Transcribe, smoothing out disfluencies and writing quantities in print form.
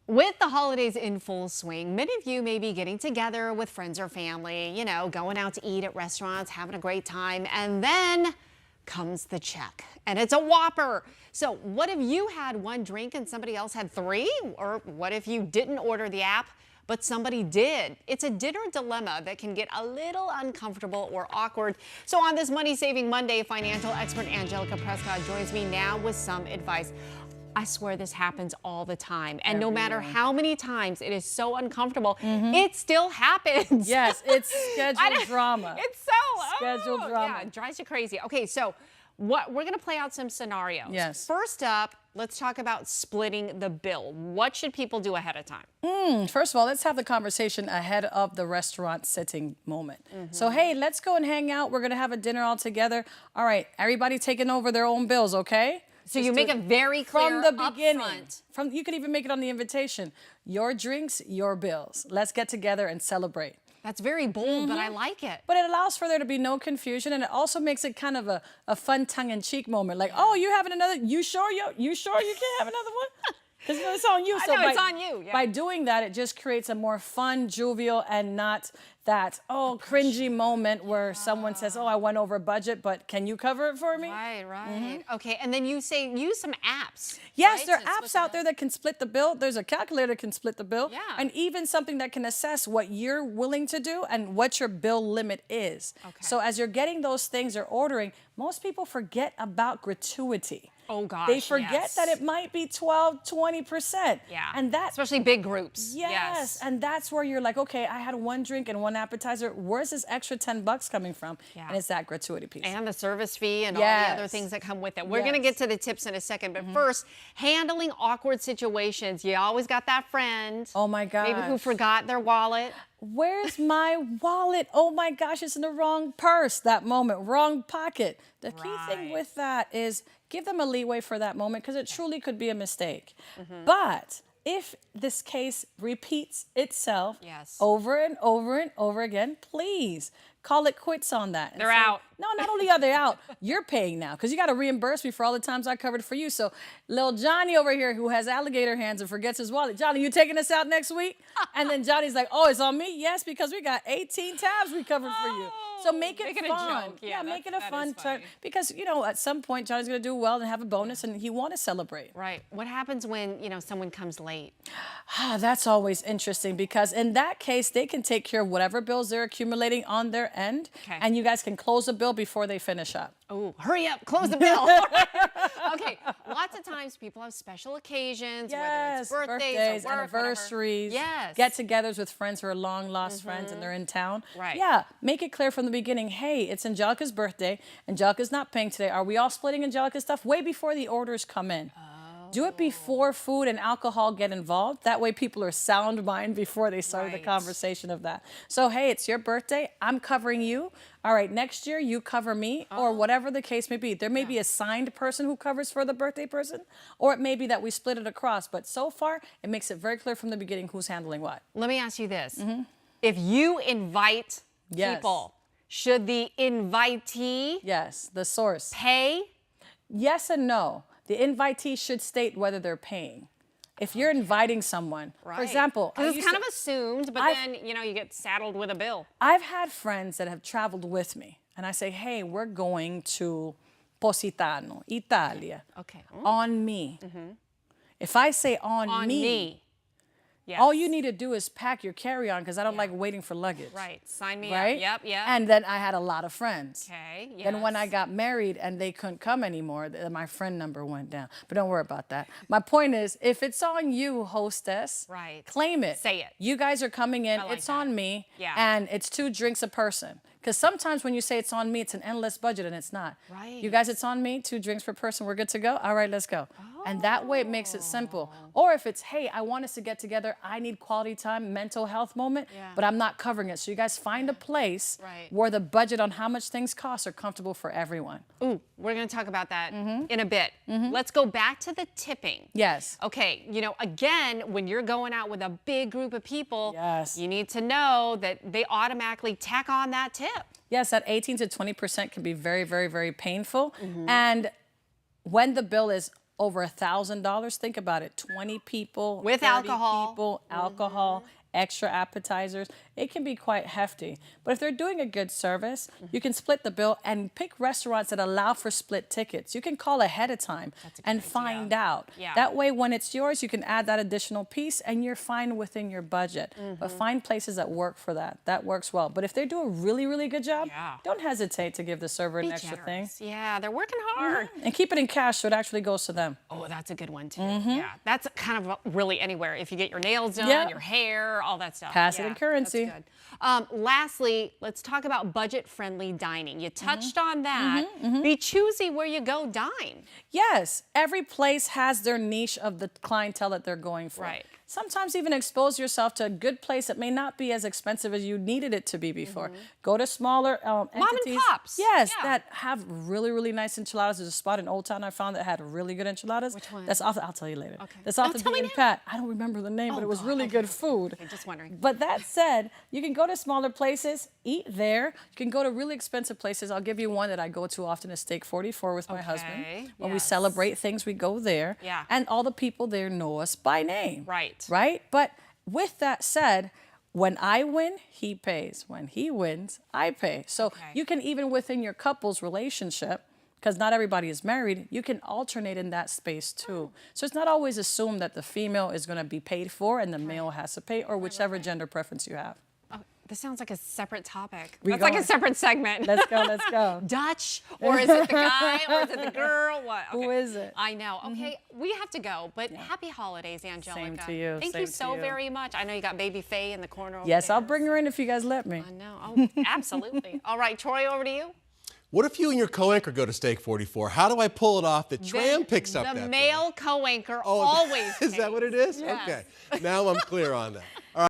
With the holidays in full swing, many of you may be getting together with friends or family, going out to eat at restaurants, having a great time, and then comes the check. And it's a whopper. So what if you had one drink and somebody else had three? Or what if you didn't order the app, but somebody did? It's a dinner dilemma that can get a little uncomfortable or awkward. So on this Money Saving Monday, financial expert Angelica Prescott joins me now with some advice. I swear this happens all the time. And no matter how many times it is so uncomfortable, it still happens. Yes, it's scheduled drama. It's so Scheduled drama. Yeah, it drives you crazy. Okay, so we're going to play out some scenarios. Yes. First up, let's talk about splitting the bill. What should people do ahead of time? First of all, let's have the conversation ahead of the restaurant sitting moment. So, hey, let's go and hang out. We're going to have a dinner all together. All right, everybody taking over their own bills, okay? So you make it very clear from the beginning. upfront. You can even make it on the invitation. Your drinks, your bills. Let's get together and celebrate. That's very bold, but I like it. But it allows for there to be no confusion, and it also makes it kind of a fun tongue-in-cheek moment. Like, oh, you having another? You sure you can't have another one? Because it's on you. I know, it's on you. Yeah. By doing that, it just creates a more fun, jovial, and not that, cringy moment where someone says, oh, I went over budget, but can you cover it for me? Right. Okay, and then you say use some apps. Yes, right? there are apps out there that can split the bill. There's a calculator that can split the bill. Yeah. And even something that can assess what you're willing to do and what your bill limit is. Okay. So as you're getting those things or ordering, most people forget about gratuity. Oh, gosh, They forget yes. that it might be 12, 20%. Yeah, And that, especially big groups. yes. And that's where you're like, okay, I had one drink and one appetizer. Where's this extra $10 coming from? Yeah. And it's that gratuity piece. And the service fee and all the other Yes. things that come with it. We're going to Yes. get to the tips in a second. But first, handling awkward situations. You always got that friend. Oh my gosh. Maybe who forgot their wallet. Where's my wallet? Oh my gosh, it's in the wrong purse that moment, wrong pocket. The key thing Right. with that is give them a leeway for that moment because it truly could be a mistake. But if this case repeats itself Yes. over and over and over again, please call it quits on that. and They're say, out. No, not only are they out, you're paying now because you got to reimburse me for all the times I covered for you. So little Johnny over here who has alligator hands and forgets his wallet. Johnny, you taking us out next week? And then Johnny's like, oh, it's on me? Yes, because we got 18 tabs we covered for you. So make it Make it a fun. joke. Yeah, make it a that is fun funny. turn. Because, at some point, Johnny's going to do well and have a bonus and he want to celebrate. Right. What happens when, someone comes late? That's always interesting because in that case, they can take care of whatever bills they're accumulating on their end. Okay. And you guys can close the bill before they finish up. Oh, hurry up, close the bill. Okay, lots of times people have special occasions, whether it's birthdays or work, anniversaries, Yes. get-togethers with friends who are long-lost friends and they're in town. Right. Yeah, make it clear from the beginning, hey, it's Angelica's birthday. Angelica's not paying today. Are we all splitting Angelica's stuff? Way before the orders come in. Do it before food and alcohol get involved. That way people are sound mind before they started the Right. conversation of that. So, hey, it's your birthday. I'm covering you. All right, next year you cover me or whatever the case may be. There may be a signed person who covers for the birthday person, or it may be that we split it across. But so far, it makes it very clear from the beginning who's handling what. Let me ask you this. If you invite Yes. people, should the invitee Yes, the source. pay? Yes and no. The invitee should state whether they're paying. If you're inviting someone, for example, I Because it's used kind to- of assumed, but then, you get saddled with a bill. I've had friends that have traveled with me, and I say, hey, we're going to Positano, Italia, Okay. on me. If I say On me. Yes. all you need to do is pack your carry-on because I don't like waiting for luggage. Right. Sign me Right? up. Yep. And then I had a lot of friends. Okay. Yes. Then when I got married and they couldn't come anymore, my friend number went down. But don't worry about that. My point is, if it's on you, hostess, Right. claim it. Say it. You guys are coming in. like It's that. on me. Yeah. And it's 2 drinks a person. Because sometimes when you say it's on me, it's an endless budget and it's not. Right. You guys, it's on me, 2 drinks per person. We're good to go? All right, let's go. And that way it makes it simple. Or if it's, hey, I want us to get together. I need quality time, mental health moment, Yeah. but I'm not covering it. So you guys find a place Right. where the budget on how much things cost are comfortable for everyone. Ooh, we're going to talk about that in a bit. Let's go back to the tipping. Yes. Okay, again, when you're going out with a big group of people, Yes. you need to know that they automatically tack on that tip. Yes, that 18 to 20% can be very, very, very painful. And when the bill is over $1,000. Think about it: 20 people, With 30 alcohol. people, alcohol, extra appetizers. It can be quite hefty. But if they're doing a good service, you can split the bill and pick restaurants that allow for split tickets. You can call ahead of time and find out. Yeah. That way, when it's yours, you can add that additional piece and you're fine within your budget. But find places that work for that. That works well. But if they do a really, really good job, don't hesitate to give the server an extra thing. Yeah, they're working hard. And keep it in cash so it actually goes to them. Oh, that's a good one too. Yeah, that's kind of really anywhere. If you get your nails done, Yeah. your hair, all that stuff. Pass it in currency. That's good. Lastly, let's talk about budget-friendly dining. You touched on that. Be choosy where you go dine. Yes, every place has their niche of the clientele that they're going for. Right. Sometimes even expose yourself to a good place that may not be as expensive as you needed it to be before. Go to smaller entities. and pops. Yes, Yeah. that have really, really nice enchiladas. There's a spot in Old Town I found that had really good enchiladas. Which one? That's off. I'll tell you later. Okay. That's off Oh, the tell me beaten now. path. I don't remember the name, but Oh, it was God. really Okay. good food. Okay, just wondering. But that said, you can go to smaller places, eat there. You can go to really expensive places. I'll give you one that I go to often is Steak 44 with my husband. When we Yes. celebrate things, we go there. Yeah. And all the people there know us by name. Right. Right? But with that said, when I win, he pays. When he wins, I pay. So you can, even within your couple's relationship, because not everybody is married, you can alternate in that space too. So it's not always assumed that the female is going to be paid for and the male has to pay, or whichever gender preference you have. Oh, this sounds like a separate topic. We That's like a going. separate segment. Let's go, let's go. Dutch, or is it the guy, or is it the girl? What? Who is it? I know. Okay, we have to go, but happy holidays, Angelica. Same to you, Thank same you to so you. very much. I know you got baby Faye in the corner over Yes, there. I'll bring her in if you guys let me. I know. Oh, absolutely. All right, Troy, over to you. What if you and your co-anchor go to Steak 44? How do I pull it off that Tram picks up the that bill? male co-anchor Oh, always is that what it is? Yes. Okay. Now I'm clear on that.